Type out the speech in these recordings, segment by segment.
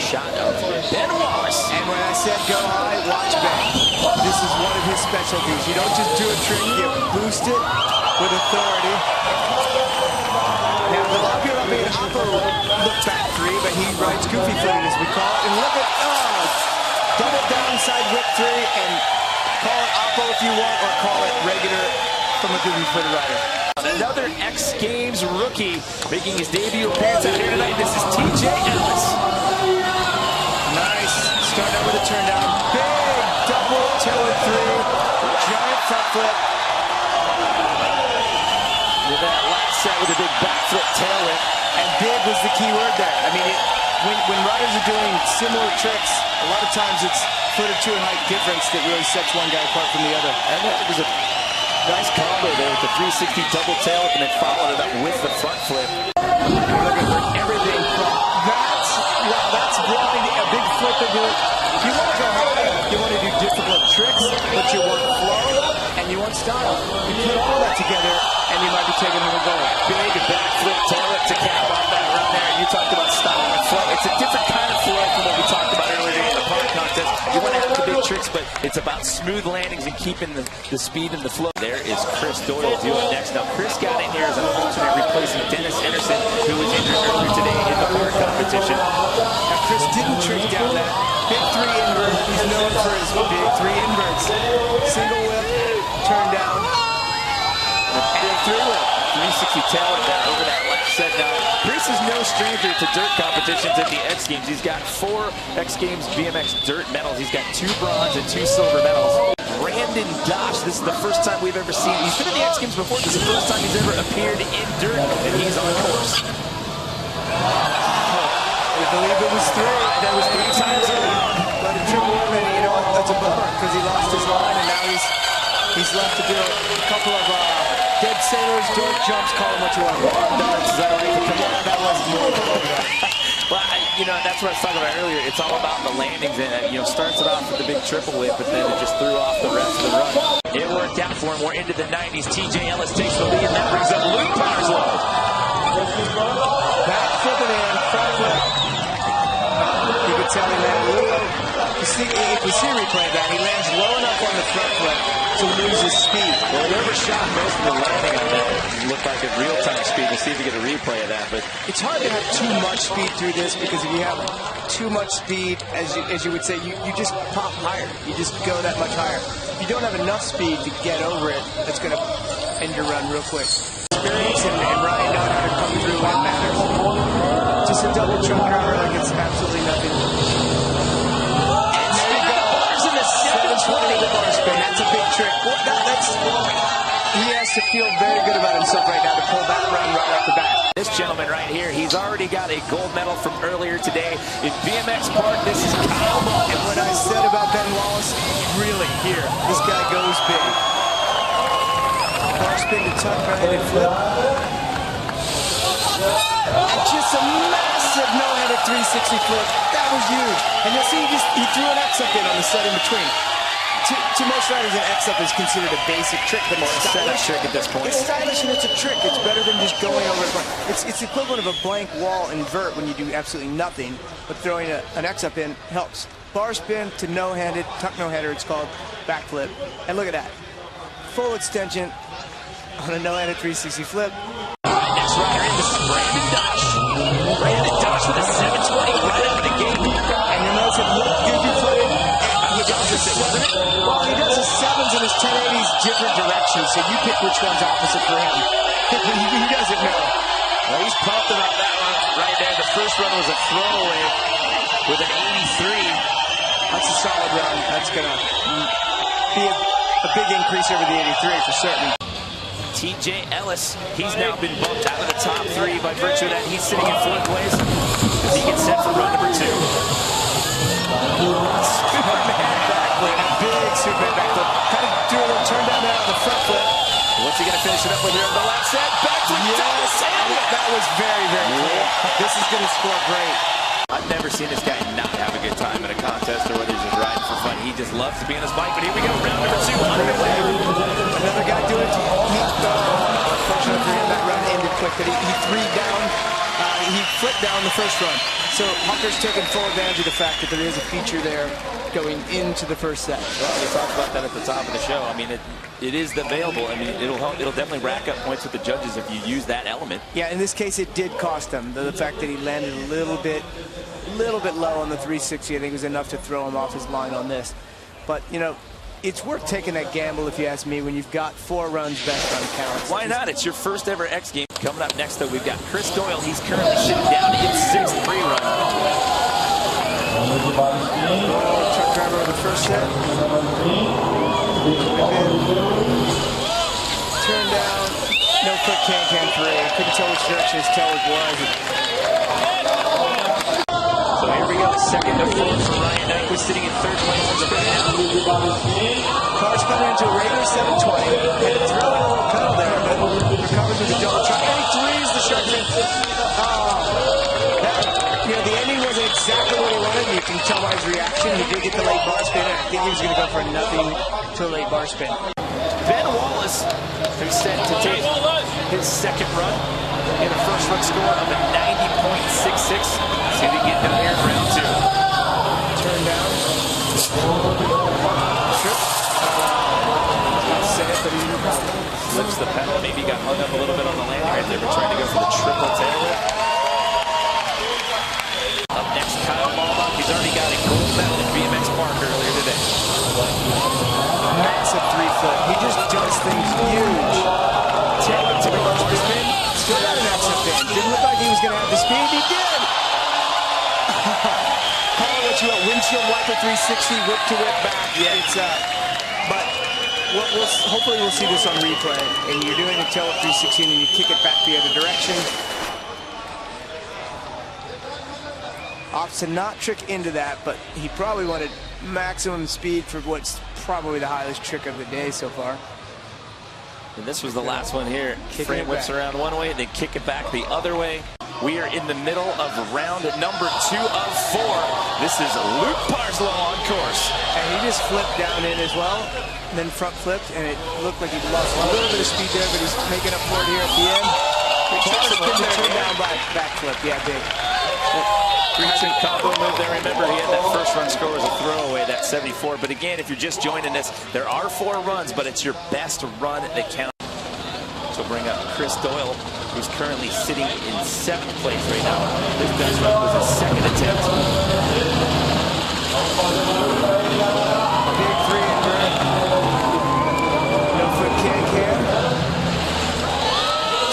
shot of Ben Wallace. And when I said go high, watch Ben. This is one of his specialties. You don't just do a trick, you boost it with authority. Now, a lot of people made Oppo look back three, but he rides goofy footed, as we call it. And look at, double downside whip three, and call it Oppo if you want, or call it regular from a goofy footed rider. Another X Games rookie making his debut appearance out here tonight. This is TJ Ellis. Nice. Start out with a turn down. Big double tail three. Giant front flip. With that last set with a big back flip tail whip. And big was the key word there. I mean, when riders are doing similar tricks, a lot of times it's foot or two in height difference that really sets one guy apart from the other. And it was a nice combo there with the 360 double tail whip and then followed it up with the front flip. Everything from that's blind, a big flip into it. You want to go high, you want to do difficult tricks, but you want flow and you want style. You put all that together and you might be taking home a goal. Big back flip tail whip to cap off that run there. You talked about style and flow. It's a different kind of flow from what we talked about earlier in the park contest. You want to have the big tricks, but it's about smooth landings and keeping the speed and the flow. There is Chris Doyle due up next. Now, Chris got in here as an alternate replacing Dennis Anderson, who was injured earlier today in the park competition. Now, Chris didn't trick down that big three invert. He's known for his big three inverts. Single whip, turn down, and three whip. 360 tail whip down over that last set. Now, Chris is no stranger to dirt competitions at the X Games. He's got 4 X Games BMX dirt medals. He's got 2 bronze and 2 silver medals. Brandon Dosh, this is the first time we've ever seen. He's been in the X Games before. This is the first time he's ever appeared in dirt, and he's on course. I believe it was 3. That was 3 times around. But a triple whip, and you know what? That's a bummer because he lost his line, and now he's left to do a couple of dead sailors, dork jumps, call them what you want. Darts, is that right? That was more. Well, you know, that's what I was talking about earlier. It's all about the landings, and you know, starts it off with the big triple whip, but then it just threw off the rest of the run. It worked out for him. We're into the 90s. TJ Ellis takes the lead, and that brings up Luke Parslow. Back flipping in, front flip. You could tell him that if you see a replay of that, he lands low enough on the front flip to lose his speed. Well, he overshot most of the landing on that. It looked like a real-time speed. We'll see if we get a replay of that. But it's hard to have too much speed through this, because if you have too much speed, as you would say, you just pop higher. You just go that much higher. If you don't have enough speed to get over it, that's going to end your run real quick. Experience and Ryan knowing how to come through, that matters. Just a double trunk driver like it's absolutely nothing. And there you go. Bars in the 720 bar spin. That's a big trick. He has to feel very good about himself right now to pull that run right off the bat. This gentleman right here, he's already got a gold medal from earlier today in BMX Park. This is Kyle Ball. And what I said about Ben Wallace, really here, this guy goes big. Bar spin to tuck, right-handed flip. And just a massive no-handed 360 flip. That was huge. And you'll see he threw an X-up in on the set in between. To most riders, an X-up is considered a basic trick, but it's stylish. Trick at this point. It's stylish and it's a trick. It's better than just going over a blank. It's the equivalent of a blank wall invert when you do absolutely nothing, but throwing an X-up in helps. Bar spin to no-handed, tuck no-hander, it's called backflip. And look at that. Full extension on a no-handed 360 flip. Next rider in, this is Brandon Dosh. Brandon Dosh with a 720 right out of the gate. And you notice it looked goofy-footed. He does it, wasn't it? Well, he does his 7s and his 1080s different directions, so you pick which one's opposite for him. He doesn't know. Well, he's pumped about that one right there. The first run was a throwaway with an 83. That's a solid run. That's going to be a big increase over the 83 for certain. TJ Ellis, he's now been bumped out of the top 3 by virtue of that. He's sitting in 4th place as he gets set for run number 2. Superman backflip, a big Superman backflip. Kind of do a little turn down there on the front flip. What's he going to finish it up with here in the last set? Backflip, yes, that was very, very cool. This is going to score great. I've never seen this guy not have a good time at a contest or whether he's just riding for fun. He just loves to be on his bike. But here we go, round number 2 underway. Another guy doing it. Unfortunately for him, that run ended quick, but he 3'd down. He flip down the first run. So Hunter's taking full advantage of the fact that there is a feature there going into the first set. Well, we talked about that at the top of the show. I mean, it is available. I mean, it'll definitely rack up points with the judges if you use that element. Yeah, in this case, it did cost him. The fact that he landed a little bit low on the 360, I think, was enough to throw him off his line on this. But, you know, it's worth taking that gamble, if you ask me, when you've got 4 runs best on counts. Why not? It's your first ever X Games. Coming up next, though, we've got Chris Doyle. He's currently sitting down in 6th pre-run. Truck driver of the first set. Turn down. No quick can-can 3. Couldn't tell which direction his toe was. So here we go. Second to fourth for Ryan Knight, who's sitting in 3rd place for the now. Car's coming into a regular 720. Had to throw a little pedal there, but recovers with a double truck. And he threes the shark fin. You know, the ending wasn't exactly what he wanted. You can tell by his reaction. He did get the late bar spin, and I think he was going to go for nothing to a late bar spin. Ben Wallace, who's set to take his second run in a first run score of a 90.66. See if he can get down here in round 2. Turn down. Trip. I'll say it, but he flips the pedal. Maybe got hung up a little bit on the landing right there. We're trying to go for the triple tail whip. Up next, Kyle Malbach. He's already got a gold medal in BMX Park earlier today. Massive 3-foot. He just does things huge. Took a bunch of spin. Still got an exit bend. Didn't look like he was going to have the speed. He did. What you want? Windshield wiper 360, whip to whip back. Yeah, it's but hopefully we'll see this on replay. And you're doing a tail whip 360 and you kick it back the other direction. Opts to not trick into that, but he probably wanted maximum speed for what's probably the highest trick of the day so far. And this was the last one here. Frame whips around one way, then kick it back the other way. We are in the middle of round number 2 of 4. This is Luke Parslow on course. And he just flipped down in as well, and then front flipped, and it looked like he lost a little bit of speed there, but he's making up for it here at the end. Turn down backflip, yeah, big. Recent combo move there. Remember, he had that first run score as a throwaway, that 74. But again, if you're just joining us, there are 4 runs, but it's your best run that counts. So bring up Chris Doyle, who's currently sitting in 7th place right now. His best run was his 2nd attempt. Big 3 invert. No foot can.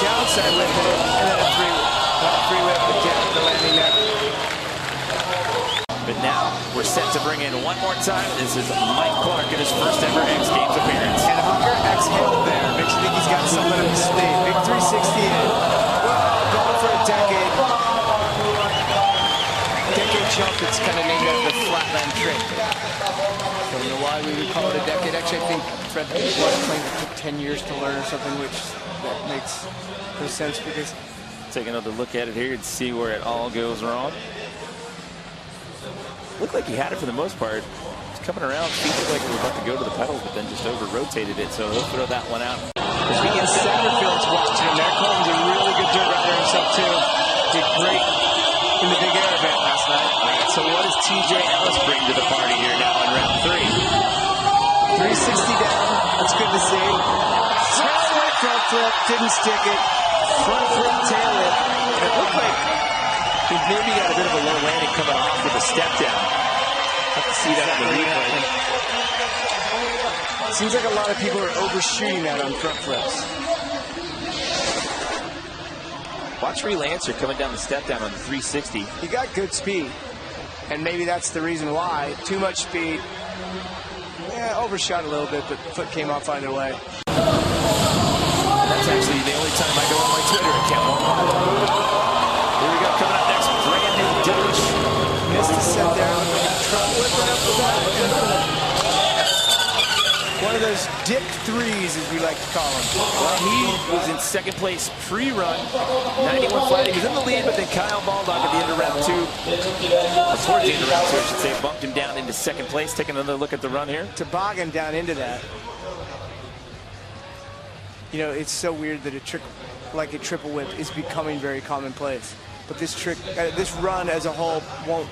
Downside whip it, and then a 3 whip down the landing net. But now we're set to bring in one more time. This is Mike Clark in his first ever X Games appearance. And Hunter exhaled there. Makes you think he's got something of his speed. Big 360 in. Going for a decade. Decade jump, it's kind of named after the flatland trick. Don't know why we would call it a decade. Actually, I think Fred claimed it took 10 years to learn or something, which that makes no sense because... Take another look at it here and see where it all goes wrong. Looked like he had it for the most part. He's coming around, feet looked like he was about to go to the pedals, but then just over-rotated it, so he'll throw that one out. Ian Satterfield's watching him there. Coleman's a really good dirt rider himself, too. Did great in the big air event last night. So what does TJ Ellis bring to the party here now in round 3? 360 down. That's good to see. Tail whip, front flip. Didn't stick it. Front flip, tail whip. It looked like he maybe got a bit of a low landing coming off with a step down. Have to see that on the replay. Seems like a lot of people are overshooting that on front flips. Watch Reed Lancer coming down the step down on the 360. He got good speed, and maybe that's the reason why. Too much speed. Yeah, overshot a little bit, but foot came off either way. That's actually the only time I go on my Twitter account. Here we go, coming up next, Brandon Dillich. Missed the set there. Front whip right up the back. One of those dip threes, as we like to call them. Well, he was in 2nd place pre-run, 91 flat. He was in the lead, but then Kyle Baldock at the end of round 2, or towards the end of round 2, I should say, bumped him down into 2nd place. Taking another look at the run here. Toboggan down into that. You know, it's so weird that a trick like a triple whip is becoming very commonplace. but this trick, this run as a whole won't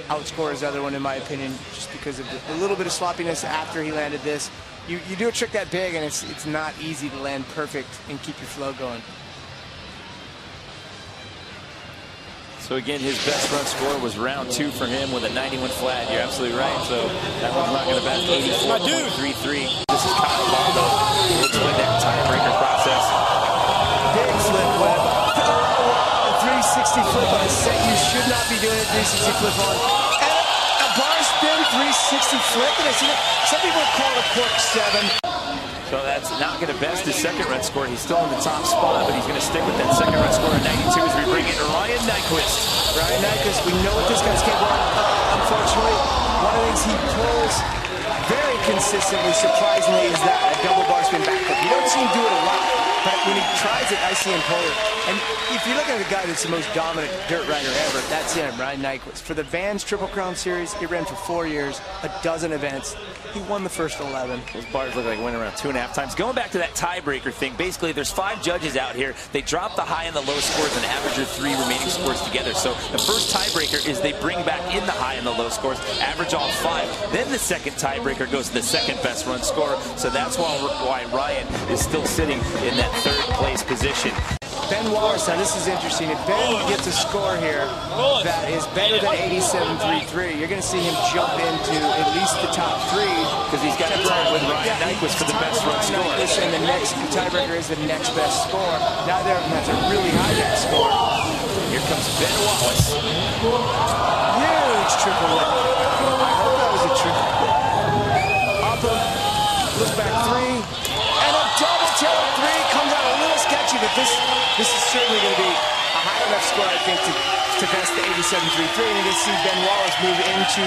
outscore his other one, in my opinion, just because of a little bit of sloppiness after he landed this. You do a trick that big, and it's not easy to land perfect and keep your flow going. So again, his best run score was round 2 for him with a 91 flat. You're absolutely right. So that one's not going to bat 84.33. This is Kyle Barlow. Let's win that tiebreaker process. Big flip whip. 360 flip on a set. You should not be doing a 360 flip on. And a bar spin 360 flip. And I see that some people call it a cork 7. So that's not going to best his second run score. He's still in the top spot, but he's going to stick with that second run score at 92 as we bring in Ryan Nyquist. Ryan Nyquist, we know what this guy's capable of. Unfortunately, one of the things he pulls very consistently, surprisingly, is that a double bar spin backflip. You don't see him do it a lot, but when he tries it, I see him pull it. And if you look at the guy that's the most dominant dirt rider ever, that's him, Ryan Nyquist. For the Vans Triple Crown Series, he ran for 4 years, a dozen events. He won the first 11. Those bars look like went around 2.5 times. Going back to that tiebreaker thing, basically there's 5 judges out here. They drop the high and the low scores and average your 3 remaining scores together. So the first tiebreaker is they bring back in the high and the low scores, average all 5. Then the second tiebreaker goes to the second best run score. So that's why Ryan is still sitting in that 3rd place position. Ben Wallace, now this is interesting. If Ben gets a score here that is better than 87.33, you're going to see him jump into at least the top 3. Because he's got to tie with Ryan Nyquist for the best run score. And the tiebreaker is the next best score. Neither of them has a really high net score. Here comes Ben Wallace. Huge triple whip. I hope that was a triple. Up him, looks back 3, and a double tail 3 comes out a little sketchy, but this is certainly going to be a high enough score, I think, to best the 87.33. And you're going to see Ben Wallace move into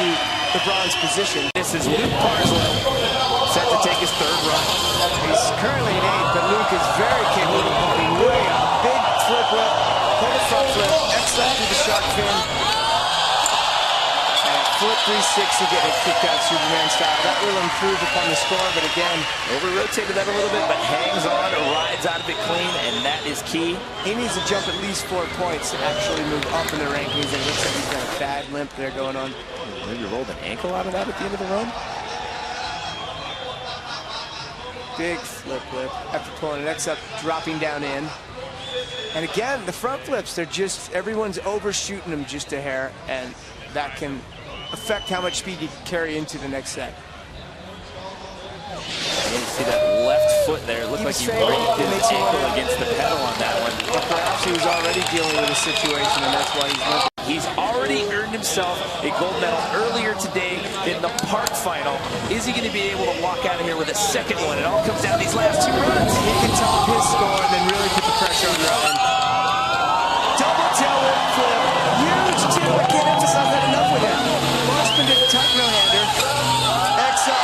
the bronze position. This is Luke Parslow, set to take his 3rd run. He's currently in 8th, but Luke is very capable of pumping way up. Big flip whip, pull the front flip, X-left through the shark fin. Flip 360, getting it kicked out Superman style. That will improve upon the score, but again, over-rotated that a little bit, but hangs on, rides out of it clean, and that is key. He needs to jump at least 4 points to actually move up in the rankings, and it looks like he's got a bad limp there going on. Maybe rolled an ankle out of that at the end of the run? Big flip whip after pulling an X up, dropping down in. And again, the front flips, they're just, everyone's overshooting them just a hair, and that can affect how much speed you can carry into the next set. You see that left foot there. It looked like he raked his ankle against the pedal on that one. Or perhaps he was already dealing with a situation, and that's why he's limping. He's already earned himself a gold medal earlier today in the park final. Is he going to be able to walk out of here with a 2nd one? It all comes down to these last 2 runs. He can top his score and then really put the pressure on Ryan. Double tail whip flip. Huge too. I can't emphasize that enough with him. Boston did a tight no-hander. X up.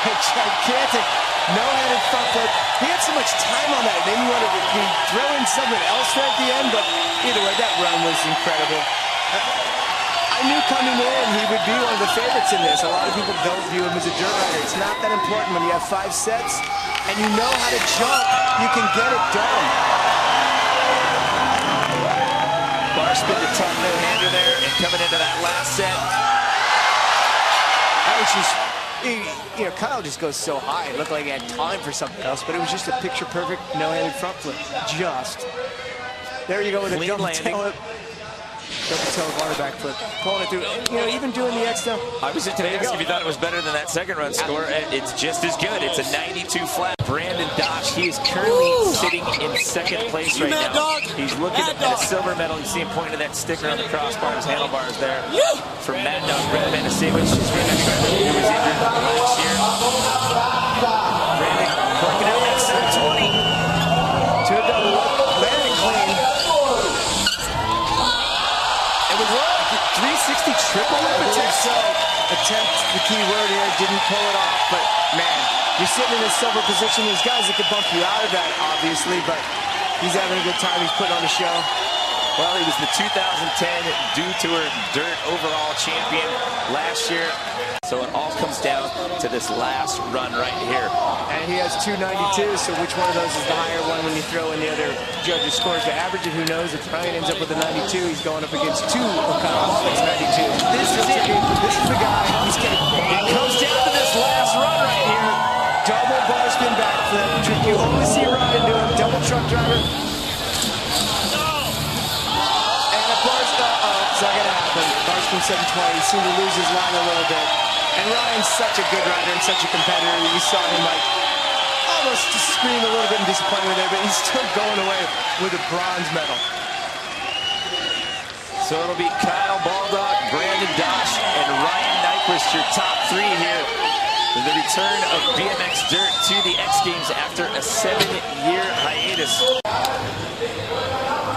Gigantic no-handed front flip. He had so much time on that. Then you wanted to throw in something else right at the end, but either way, that run was incredible. I knew coming in he would be one of the favorites in this. A lot of people don't view him as a dirt rider. It's not that important when you have 5 sets and you know how to jump. You can get it done. Bar spin to top no-hander there, and coming into that last set. That was just, you know, Kyle just goes so high. It looked like he had time for something else, but it was just a picture-perfect no-handed front flip. Just. There you go with a double tail. Double tail water back flip. Pulling it through. You know, even doing the X down. I was just going to ask if you thought it was better than that 2nd run score. It's just as good. It's a 92 flat. Brandon Dodge, he is currently sitting in 2nd place right now. He's looking at a silver medal. You see him pointing to that sticker on the crossbar, his handlebars there. From Mad Dog, Red Band of Sandwich. His running driver who was injured last year. Brandon working out that 720. To a double. Landing clean. It was what? 360 triple whip attempt. So, attempt, the key word here, didn't pull it off, but man, you're sitting in a silver position. There's guys that could bump you out of that, obviously, but he's having a good time. He's putting on a show. Well, he was the 2010 Dew Tour Dirt overall champion last year. So it all comes down to this last run right here. And he has 292, so which one of those is the higher one when you throw in the other judges' scores to average it? Who knows? If Ryan ends up with a 92, he's going up against two O'Connell's 92. This is it. This is the guy who's capable. It comes down to this last run right here. Double bar spin backflip. Trick you only see Ryan doing. Double truck driver. And a bar spin. It's not going to happen. Bar spin 720. He seemed to lose his line a little bit. And Ryan's such a good rider and such a competitor. You saw him like almost scream a little bit in disappointment there, but he's still going away with a bronze medal. So it'll be Kyle Baldock, Brandon Dosh, and Ryan Nyquist, your top three here. The return of BMX Dirt to the X Games after a 7-year hiatus.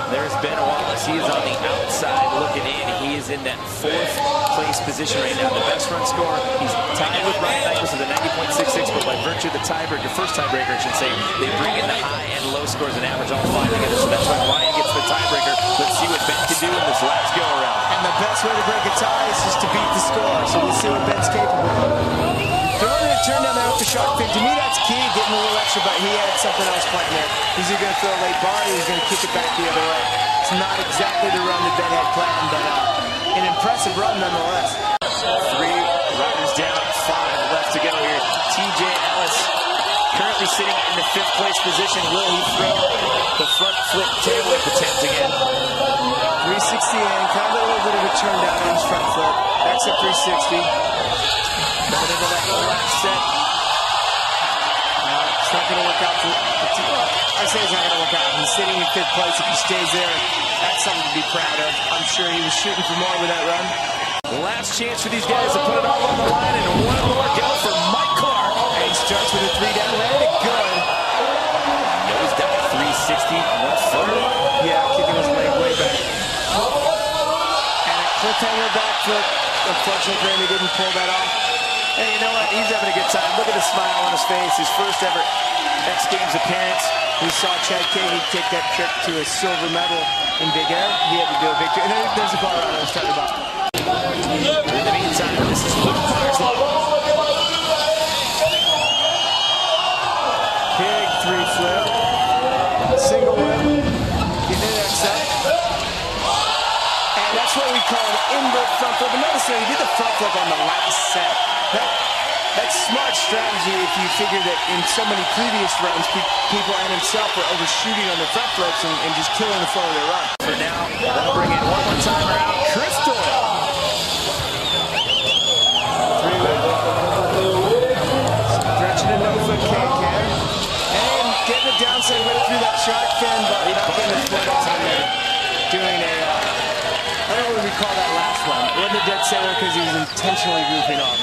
There's Ben Wallace. He is on the outside looking in. He is in that 4th place position right now. The best run score. He's tied with Ryan Nyquist with a 90.66, but by virtue of the tiebreaker, first tiebreaker, I should say, they bring in the high and low scores and average all 5 together. So that's why Ryan gets the tiebreaker. Let's see what Ben can do in this last go around. And the best way to break a tie is just to beat the score. So we'll see what Ben's capable of. Throwing a turn down there with the shark fin. To me, that's key, getting a little extra, but he had something else planned there. He's either going to throw a late bar or he's going to kick it back the other way. It's not exactly the run that Ben had planned, but an impressive run nonetheless. 3 riders down, 5 left to go here. TJ Ellis currently sitting in the 5th place position. Will he throw the front flip tail whip attempt again? 360 in, kind of a little bit of a turn down on his front flip. That's a 360. Coming into that last set. It's not going to work out for I say it's not going to work out. He's sitting in 5th place. If he stays there, that's something to be proud of. I'm sure he was shooting for more with that run. Last chance for these guys to put it all on the line, and one more go for Mike Clark. And he starts with a 3 down, landed good. Nose down 360, 130. Yeah, kicking his leg way back. And a cliffhanger backflip. Unfortunately for him, he didn't pull that off. Hey, you know what? He's having a good time. Look at the smile on his face. His first ever X Games appearance. We saw Chad Kagi take that trip to a silver medal in Big Air. He had to do a victory. And there's the bar I was talking about. In the meantime, this is Luke Parsley. Big 3 flip. Single whip. Getting in that set. And that's what we call an invert front flip. And notice that he did the front flip on the last set. That's smart strategy if you figure that in so many previous runs, people and himself were overshooting on the front flips and just killing the flow of their run. For now, that'll bring in one more time around. Chris Doyle. 3 whip. Stretching a no-foot can. And getting the downside right through that shark fin, but not getting his foot off in there. Doing a, I don't know what we call that last one. It wasn't a dead center because he was intentionally goofing off.